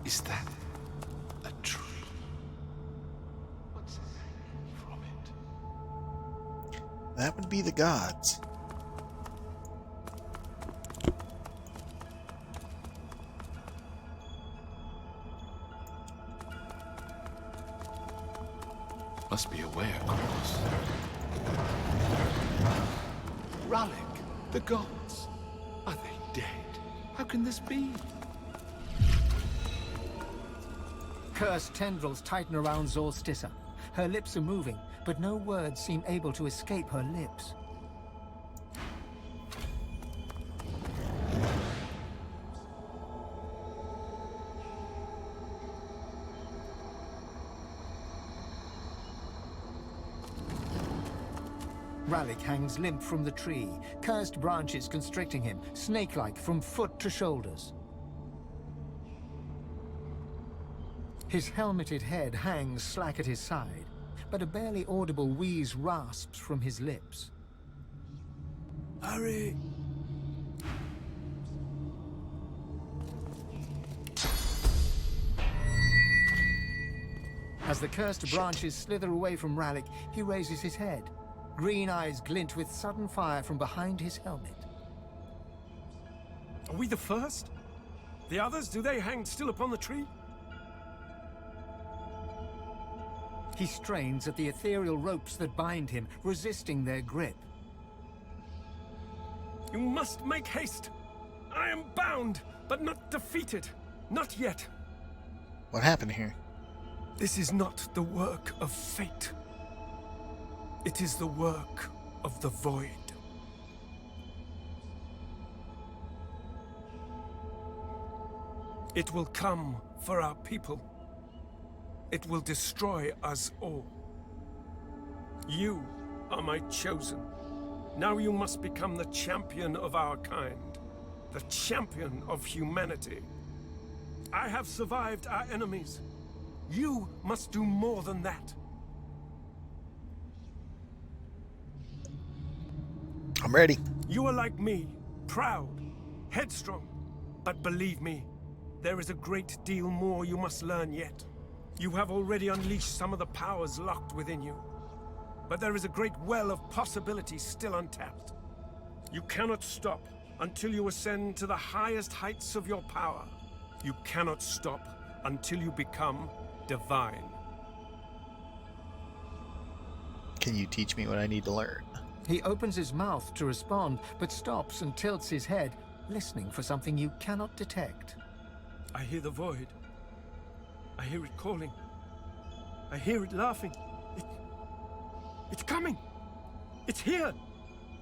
Is that a tree? What's hanging from it? That would be the gods. Must be a way across. Rallic, the gods. Are they dead? How can this be? Cursed tendrils tighten around Zorstissa. Her lips are moving, but no words seem able to escape her lips. Rallic hangs limp from the tree, cursed branches constricting him, snake-like from foot to shoulders. His helmeted head hangs slack at his side, but a barely audible wheeze rasps from his lips. Hurry! As the cursed branches slither away from Rallic, he raises his head. Green eyes glint with sudden fire from behind his helmet. Are we the first? The others, do they hang still upon the tree? He strains at the ethereal ropes that bind him, resisting their grip. You must make haste. I am bound, but not defeated. Not yet. What happened here? This is not the work of fate. It is the work of the void. It will come for our people. It will destroy us all. You are my chosen. Now you must become the champion of our kind. The champion of humanity. I have survived our enemies. You must do more than that. I'm ready. You are like me, proud, headstrong. But believe me, there is a great deal more you must learn yet. You have already unleashed some of the powers locked within you. But there is a great well of possibilities still untapped. You cannot stop until you ascend to the highest heights of your power. You cannot stop until you become divine. Can you teach me what I need to learn? He opens his mouth to respond, but stops and tilts his head, listening for something you cannot detect. I hear the void. I hear it calling. I hear it laughing. It's coming. It's here.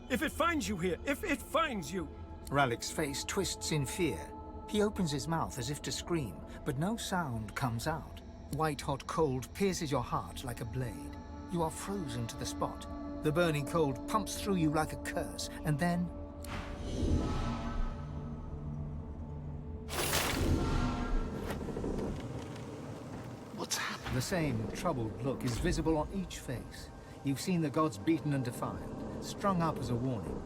If it finds you here, if it finds you. Rallic's face twists in fear. He opens his mouth as if to scream, but no sound comes out. White-hot cold pierces your heart like a blade. You are frozen to the spot. The burning cold pumps through you like a curse, and then... What's happened? The same troubled look is visible on each face. You've seen the gods beaten and defiled, strung up as a warning.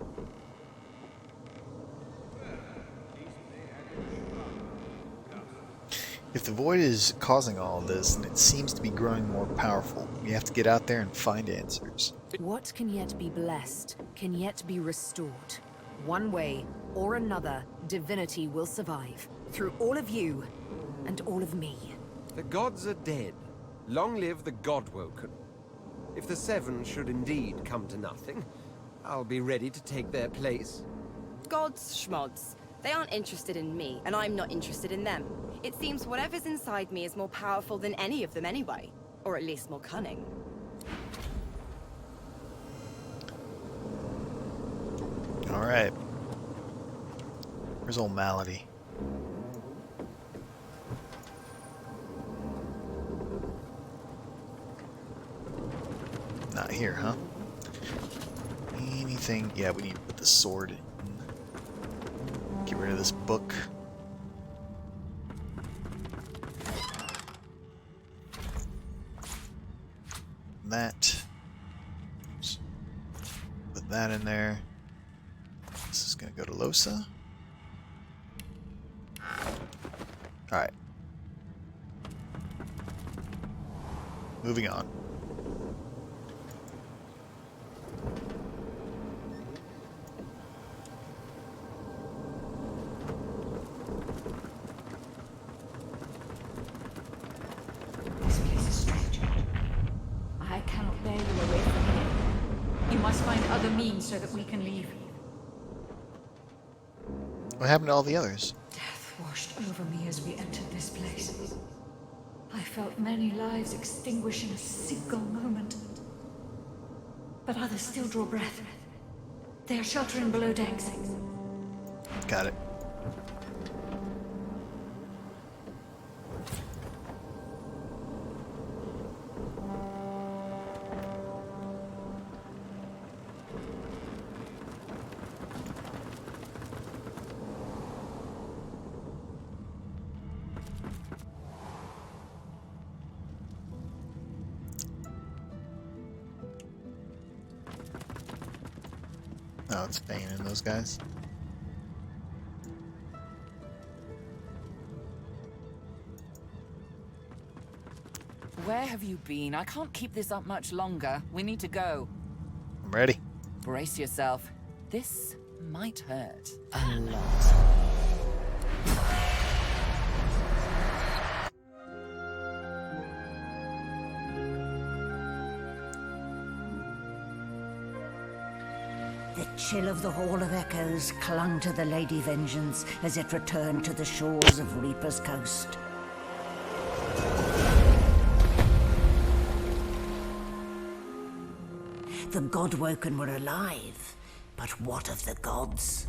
If the void is causing all of this, then it seems to be growing more powerful. We have to get out there and find answers. What can yet be blessed, can yet be restored. One way or another, divinity will survive. Through all of you, and all of me. The gods are dead. Long live the God-woken. If the Seven should indeed come to nothing, I'll be ready to take their place. Gods, schmods. They aren't interested in me, and I'm not interested in them. It seems whatever's inside me is more powerful than any of them anyway. Or at least more cunning. Alright. Where's old Malady? Not here, huh? Anything? Yeah, we need to put the sword in. Get rid of this book. That. Oops. Put that in there. This is gonna go to Losa. Alright. moving on. This place is strange. I cannot bear you away from here. You must find other means so that we can leave. What happened to all the others? Death washed over me as we entered this place. I felt many lives extinguish in a single moment. But others still draw breath. They are sheltering below decks. Got it. Oh, it's Bane and those guys. Where have you been? I can't keep this up much longer. We need to go. I'm ready. Brace yourself. This might hurt a lot. The chill of the Hall of Echoes clung to the Lady Vengeance as it returned to the shores of Reaper's Coast. The Godwoken were alive, but what of the gods?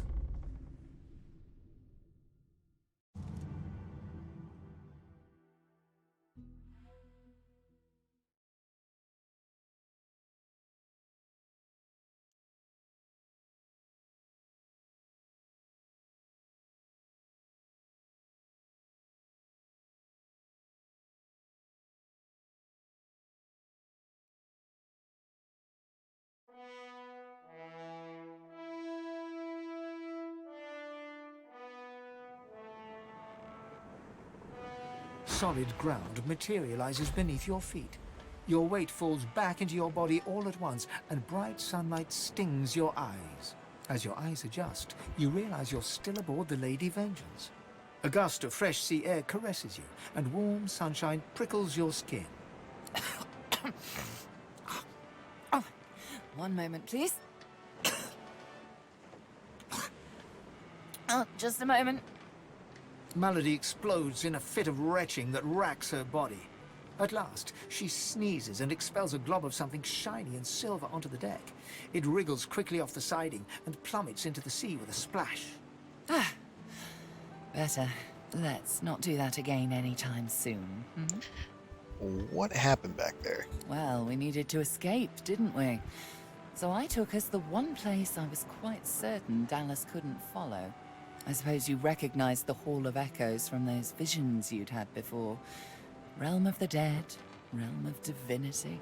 Solid ground materializes beneath your feet. Your weight falls back into your body all at once, and bright sunlight stings your eyes. As your eyes adjust, you realize you're still aboard the Lady Vengeance. A gust of fresh sea air caresses you, and warm sunshine prickles your skin. Oh, one moment, please. Oh, just a moment. Malady explodes in a fit of retching that racks her body. At last, she sneezes and expels a glob of something shiny and silver onto the deck. It wriggles quickly off the siding and plummets into the sea with a splash. Ah, better. Let's not do that again anytime soon. What happened back there? Well, we needed to escape, didn't we? So I took us the one place I was quite certain Dallas couldn't follow. I suppose you recognized the Hall of Echoes from those visions you'd had before. Realm of the dead, realm of divinity.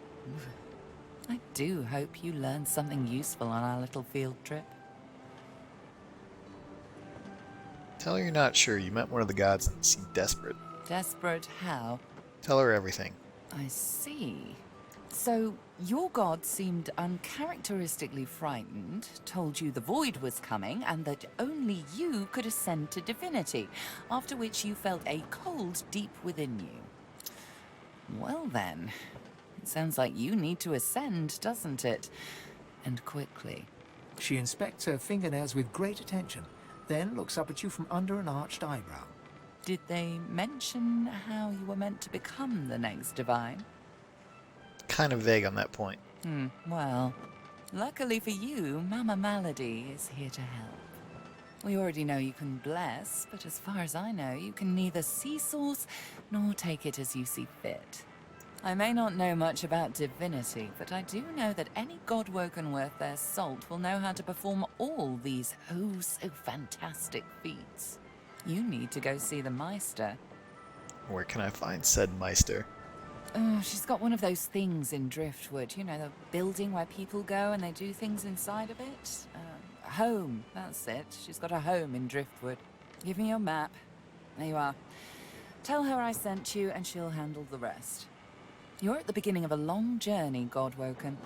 I do hope you learned something useful on our little field trip. Tell her you're not sure. You met one of the gods and seemed desperate. Desperate how? Tell her everything. I see. So, your god seemed uncharacteristically frightened, told you the void was coming, and that only you could ascend to divinity, after which you felt a cold deep within you. Well then, it sounds like you need to ascend, doesn't it? And quickly. She inspects her fingernails with great attention, then looks up at you from under an arched eyebrow. Did they mention how you were meant to become the next divine? Kind of vague on that point. Well, luckily for you, Mama Malady is here to help. We already know you can bless, but as far as I know, you can neither see source nor take it as you see fit. I may not know much about divinity, but I do know that any godwoken worth their salt will know how to perform all these so fantastic feats. You need to go see the Meister. Where can I find said Meister? Oh, she's got one of those things in Driftwood. You know, the building where people go and they do things inside of it? Home, that's it. She's got a home in Driftwood. Give me your map. There you are. Tell her I sent you and she'll handle the rest. You're at the beginning of a long journey, Godwoken.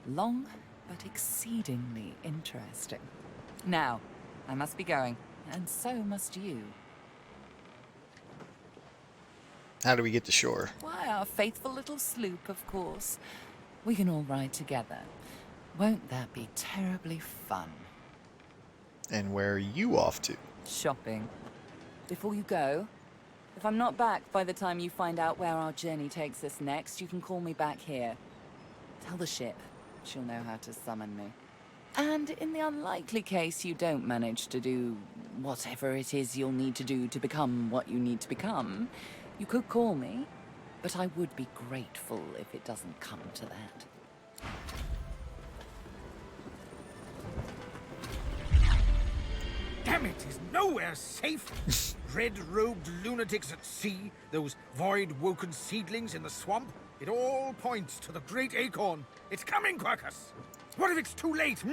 Long, but exceedingly interesting. Now, I must be going, and so must you. How do we get to shore? Why, our faithful little sloop, of course. We can all ride together. Won't that be terribly fun? And where are you off to? Shopping. Before you go, if I'm not back by the time you find out where our journey takes us next, you can call me back here. Tell the ship. She'll know how to summon me. And in the unlikely case you don't manage to do whatever it is you'll need to do to become what you need to become, you could call me, but I would be grateful if it doesn't come to that. Damn it, is nowhere safe. Red-robed lunatics at sea, those void-woken seedlings in the swamp. It all points to the great acorn. It's coming, Quercus! What if it's too late,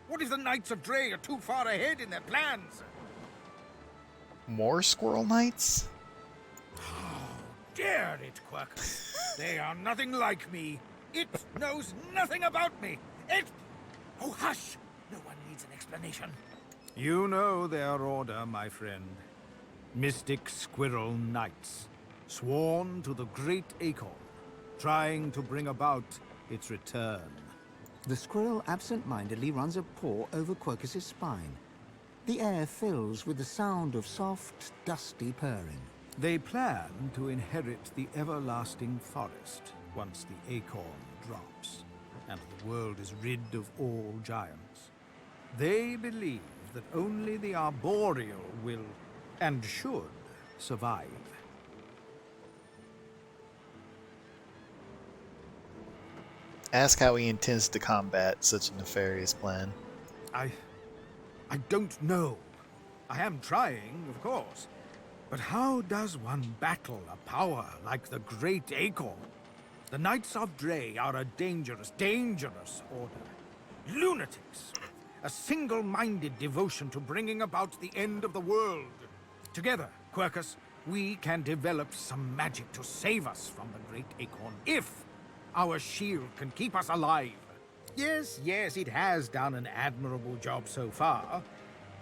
What if the Knights of Dre are too far ahead in their plans? More Squirrel Knights? Dare it, Quercus. They are nothing like me. It knows nothing about me. It... Oh, hush! No one needs an explanation. You know their order, my friend. Mystic Squirrel Knights, sworn to the great acorn, trying to bring about its return. The squirrel absent-mindedly runs a paw over Quercus's spine. The air fills with the sound of soft, dusty purring. They plan to inherit the everlasting forest once the acorn drops, and the world is rid of all giants. They believe that only the arboreal will, and should, survive. Ask how he intends to combat such a nefarious plan. I don't know. I am trying, of course. But how does one battle a power like the Great Acorn? The Knights of Dre are a dangerous, dangerous order. Lunatics. A single-minded devotion to bringing about the end of the world. Together, Quercus, we can develop some magic to save us from the Great Acorn, if our shield can keep us alive. Yes, it has done an admirable job so far.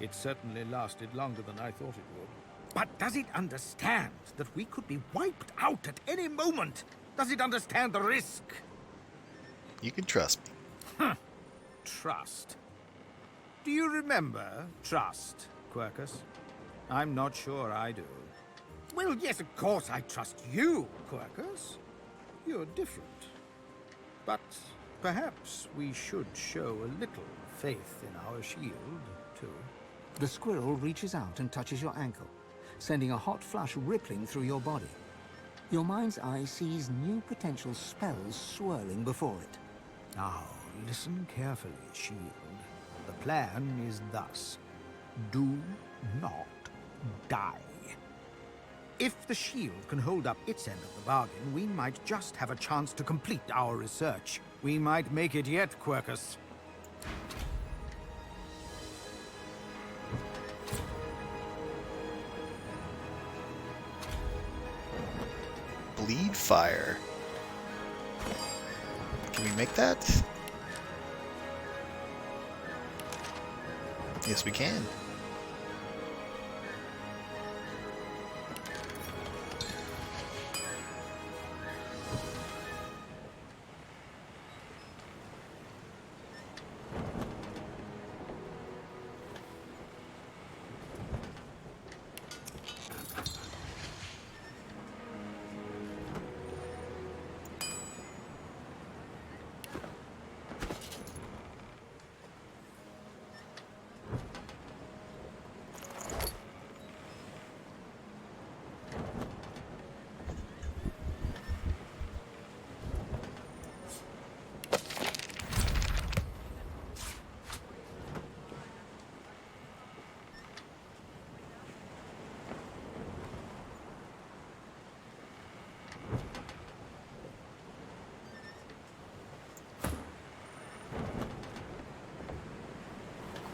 It certainly lasted longer than I thought it would. But does it understand that we could be wiped out at any moment? Does it understand the risk? You can trust me. Trust. Do you remember trust, Quercus? I'm not sure I do. Well, yes, of course I trust you, Quercus. You're different. But perhaps we should show a little faith in our shield, too. The squirrel reaches out and touches your ankle, sending a hot flush rippling through your body. Your mind's eye sees new potential spells swirling before it. Now, listen carefully, shield. The plan is thus. Do not die. If the shield can hold up its end of the bargain, we might just have a chance to complete our research. We might make it yet, Quercus. Bleed fire. Can we make that? Yes, we can.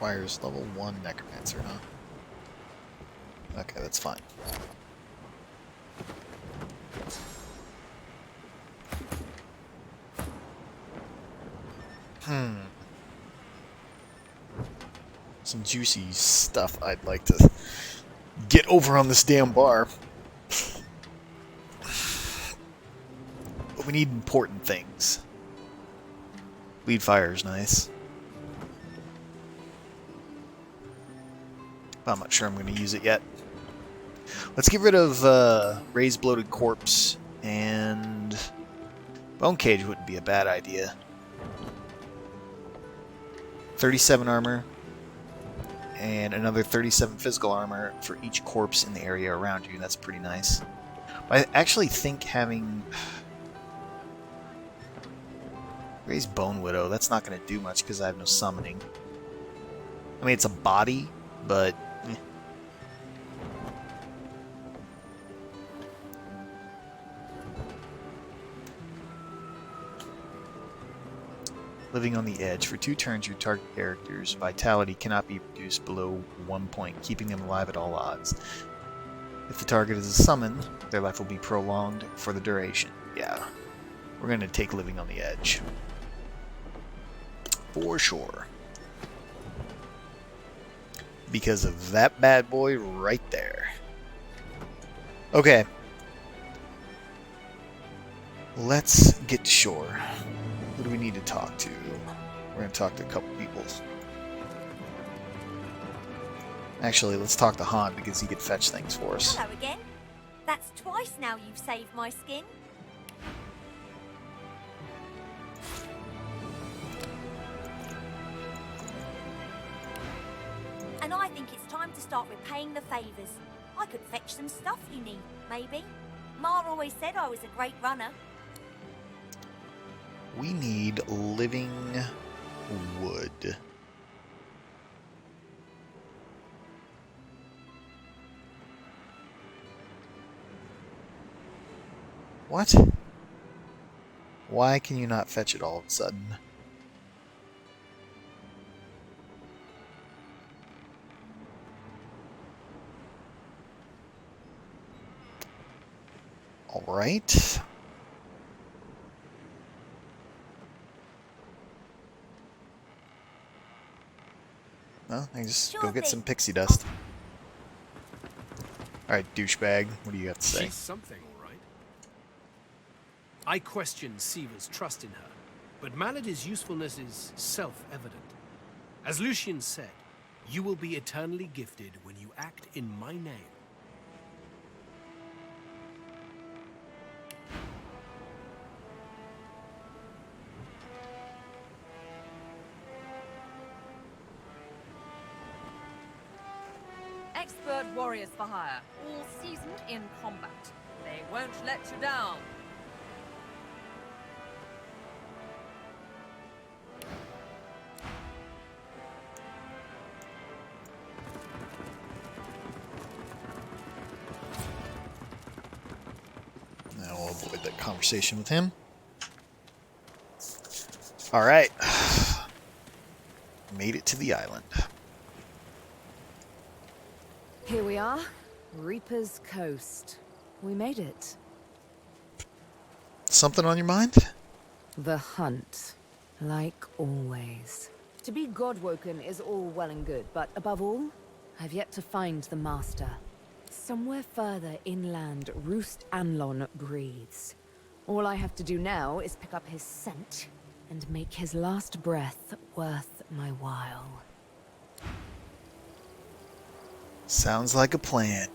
Requires level 1 necromancer, huh? Okay, that's fine. some juicy stuff I'd like to get over on this damn bar. But we need important things. Lead fire is nice. But I'm not sure I'm going to use it yet. Let's get rid of Raised Bloated Corpse, and Bone Cage wouldn't be a bad idea. 37 armor, and another 37 physical armor for each corpse in the area around you. That's pretty nice. But I actually think having Raised Bone Widow, that's not going to do much because I have no summoning. I mean, it's a body, but Living on the Edge. For 2 turns, your target character's vitality cannot be reduced below 1 point, keeping them alive at all odds. If the target is a summon, their life will be prolonged for the duration. Yeah, we're going to take Living on the Edge. For sure. Because of that bad boy right there. Okay. Let's get to shore. Who do we need to talk to? We're going to talk to a couple people. Actually, let's talk to Han because he could fetch things for us. Hello again. That's twice now you've saved my skin. And I think it's time to start repaying the favours. I could fetch some stuff you need, maybe. Ma always said I was a great runner. We need living wood. What? Why can you not fetch it all of a sudden? All right. Well, I just go get some pixie dust. Alright, douchebag, what do you have to say? She's something, all right. I question Siva's trust in her, but Malady's usefulness is self-evident. As Lucian said, you will be eternally gifted when you act in my name. Expert warriors for hire, all seasoned in combat. They won't let you down. Now we'll avoid that conversation with him. Alright. Made it to the island. Here we are, Reaper's Coast. We made it. Something on your mind? The hunt, like always. To be Godwoken is all well and good, but above all, I've yet to find the Master. Somewhere further inland, Roost Anlon breathes. All I have to do now is pick up his scent and make his last breath worth my while. Sounds like a plan.